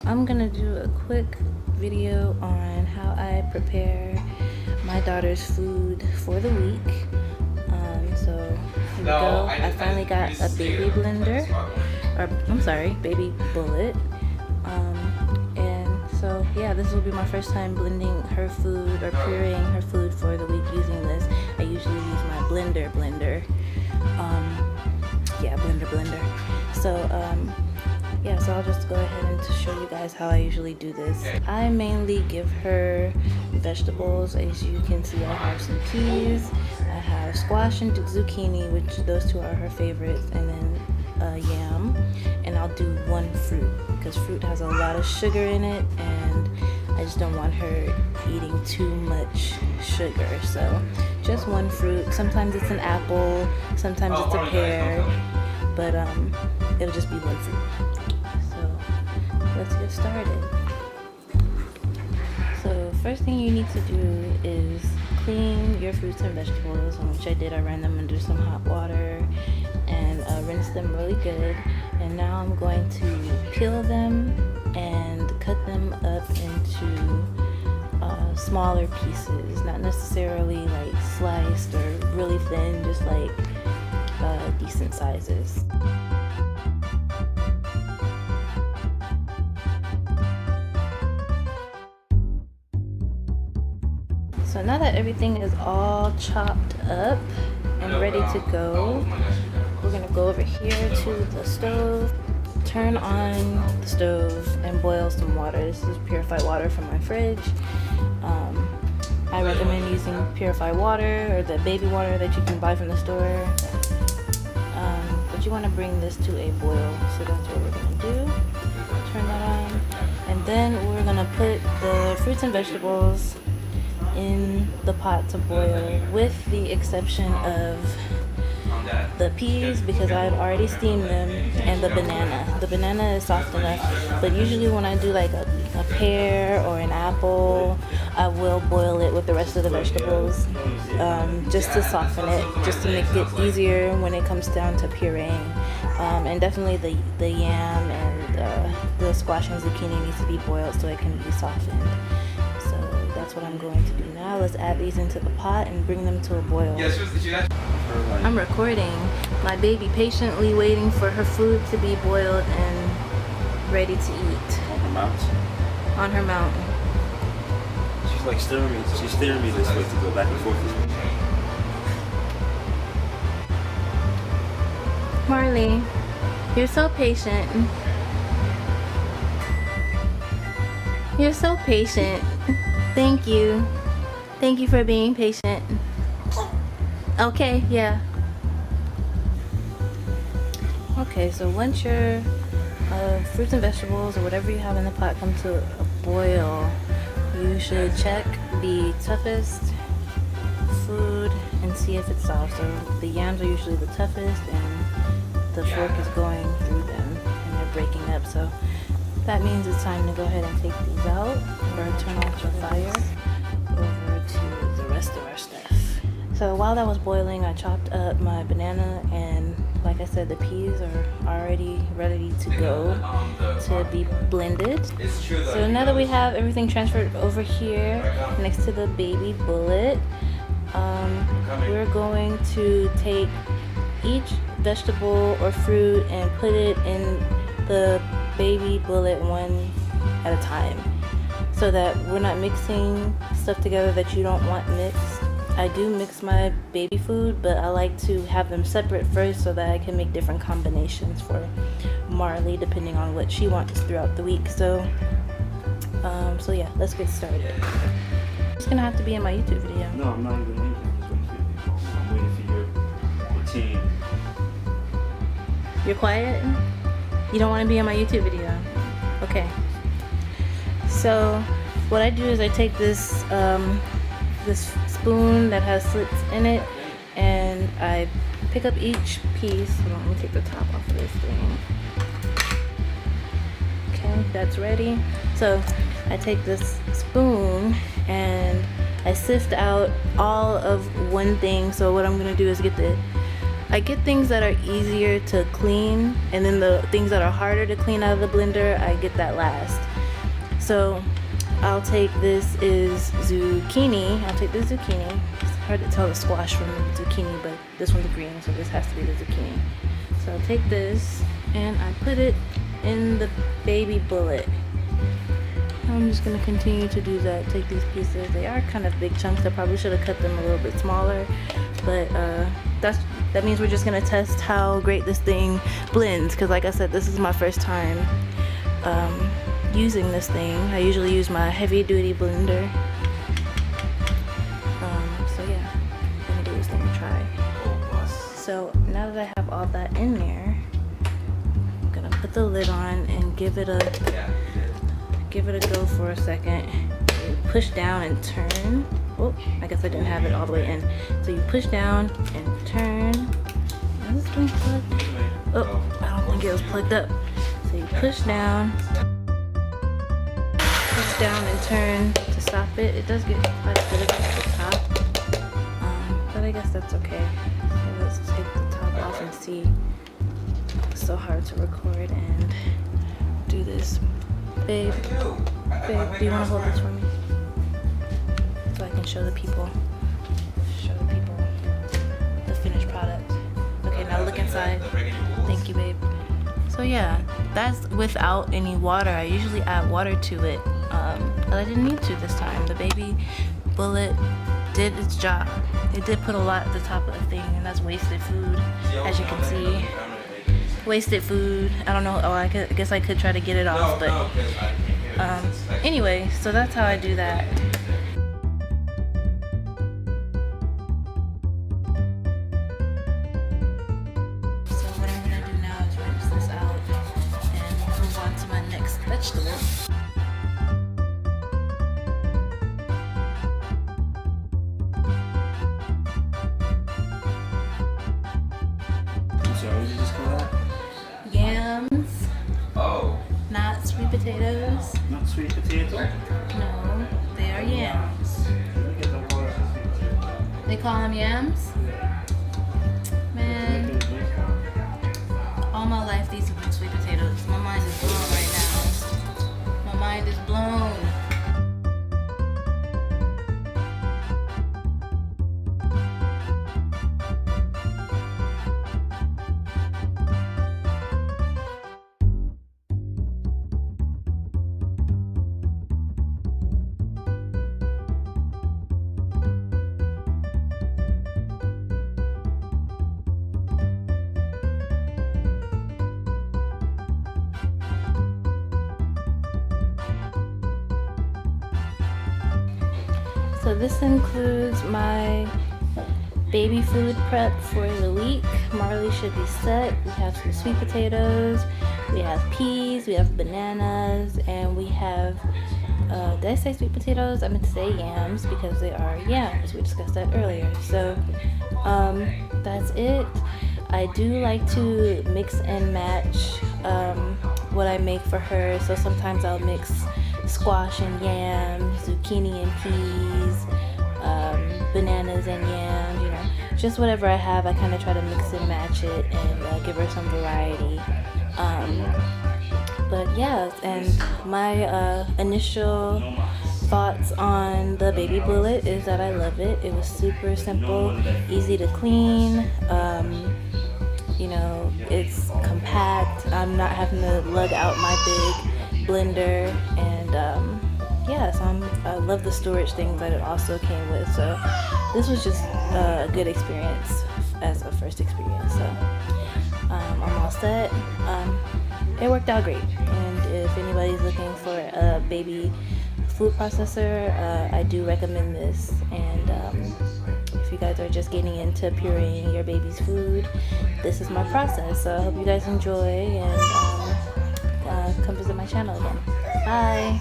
I'm gonna do a quick video on how I prepare my daughter's food for the week. So here we go. I finally got a baby blender, or I'm sorry, baby bullet. And so yeah, this will be my first time blending her food or pureeing her food for the week using this. I usually use my blender. Blender. So yeah, so I'll just go ahead and show you guys how I usually do this. I mainly give her vegetables. As you can see, I have some peas, I have squash and zucchini, which those two are her favorites, and then yam. And I'll do one fruit because fruit has a lot of sugar in it, and I just don't want her eating too much sugar. So just one fruit. Sometimes it's an apple, sometimes it's a pear, but it'll just be one fruit. Let's get started. So first thing you need to do is clean your fruits and vegetables, which I did. I ran them under some hot water and rinse them really good. And now I'm going to peel them and cut them up into smaller pieces, not necessarily like sliced or really thin, just like decent sizes. So now that everything is all chopped up and ready to go, we're gonna go over here to the stove, turn on the stove and boil some water. This is purified water from my fridge. I recommend using purified water or the baby water that you can buy from the store. But you wanna bring this to a boil, so that's what we're gonna do. Turn that on, and then we're gonna put the fruits and vegetables in the pot to boil, with the exception of the peas because I've already steamed them, and the banana. The banana is soft enough, but usually when I do like a pear or an apple, I will boil it with the rest of the vegetables, just to soften it, just to make it easier when it comes down to pureeing. And definitely the yam and the squash and zucchini needs to be boiled so it can be softened. That's what I'm going to do now. Let's add these into the pot and bring them to a boil. I'm recording my baby patiently waiting for her food to be boiled and ready to eat. On her mount? On her mount. She's like steering me. She's steering me this way to go back and forth with me. Marley, you're so patient. You're so patient. Thank you. Thank you for being patient. Okay, yeah. Okay, so once your fruits and vegetables or whatever you have in the pot come to a boil, you should check the toughest food and see if it's soft. So the yams are usually the toughest, and the fork is going through them and they're breaking up. So that means it's time to go ahead and take these out or turn off the fire. Over to the rest of our stuff. So while that was boiling, I chopped up my banana, and like I said, the peas are already ready to go to be blended. So now that we have everything transferred over here next to the baby bullet, we're going to take each vegetable or fruit and put it in the baby bullet one at a time, so that we're not mixing stuff together that you don't want mixed. I do mix my baby food, but I like to have them separate first so that I can make different combinations for Marley depending on what she wants throughout the week. So so yeah, let's get started. It's gonna have to be in my YouTube video. No, I'm not even waiting. I'm waiting for your routine. You're quiet? You don't want to be in my YouTube video? Okay. So what I do is I take this this spoon that has slits in it, and I pick up each piece. Hold on, let me take the top off of this thing. Okay, that's ready. So I take this spoon and I sift out all of one thing. So what I'm gonna do is I get things that are easier to clean, and then the things that are harder to clean out of the blender, I get that last. So I'll take this is zucchini. I'll take the zucchini. It's hard to tell the squash from the zucchini, but this one's green, so this has to be the zucchini. So I'll take this and I put it in the baby bullet. I'm just gonna continue to do that. Take these pieces. They are kind of big chunks. I probably should have cut them a little bit smaller, but that means we're just gonna test how great this thing blends. Because like I said, this is my first time using this thing. I usually use my heavy-duty blender. So yeah, I'm gonna give this thing a try. So now that I have all that in there, I'm gonna put the lid on and give it a go for a second. You push down and turn. Oh, I guess I didn't have it all the way in. So you push down and turn. Is this thing plugged? Oh, I don't think it was plugged up. So you push down and turn to stop it. It does get quite a bit of it at the top, but I guess that's okay. So let's take the top off and see. It's so hard to record and do this. Babe, do you want to hold this for me? So I can show the people the finished product. Okay, now look inside. Thank you, babe. So yeah, that's without any water. I usually add water to it, but I didn't need to this time. The baby bullet did its job. It did put a lot at the top of the thing, and that's wasted food, as you can see. Wasted food. I don't know. Oh, I guess I could try to get it off, but anyway, so that's how I do that. So what I'm gonna do now is rinse this out and move on to my next vegetable. So what did you just call that? Yams. Oh. Not sweet potatoes. Not sweet potato? No, they are yams. They call them yams? Man, all my life these have been sweet potatoes. My mind is blown right now. My mind is blown. So this includes my baby food prep for the week. Marley should be set. We have some sweet potatoes, we have peas, we have bananas, and we have, did I say sweet potatoes? I meant to say yams because they are yams. We discussed that earlier. So that's it. I do like to mix and match what I make for her. So sometimes I'll mix squash and yams, zucchini and peas, bananas and yams, you know, just whatever I have. I kind of try to mix and match it and give her some variety. But yeah, and my initial thoughts on the baby bullet is that I love it. It was super simple, easy to clean. You know, it's compact. I'm not having to lug out my big blender, and yeah, so I love the storage things that it also came with. So this was just a good experience as a first experience. So I'm all set. It worked out great, and if anybody's looking for a baby food processor, I do recommend this. And if you guys are just getting into pureeing your baby's food, this is my process. So I hope you guys enjoy, and come visit my channel again. Bye.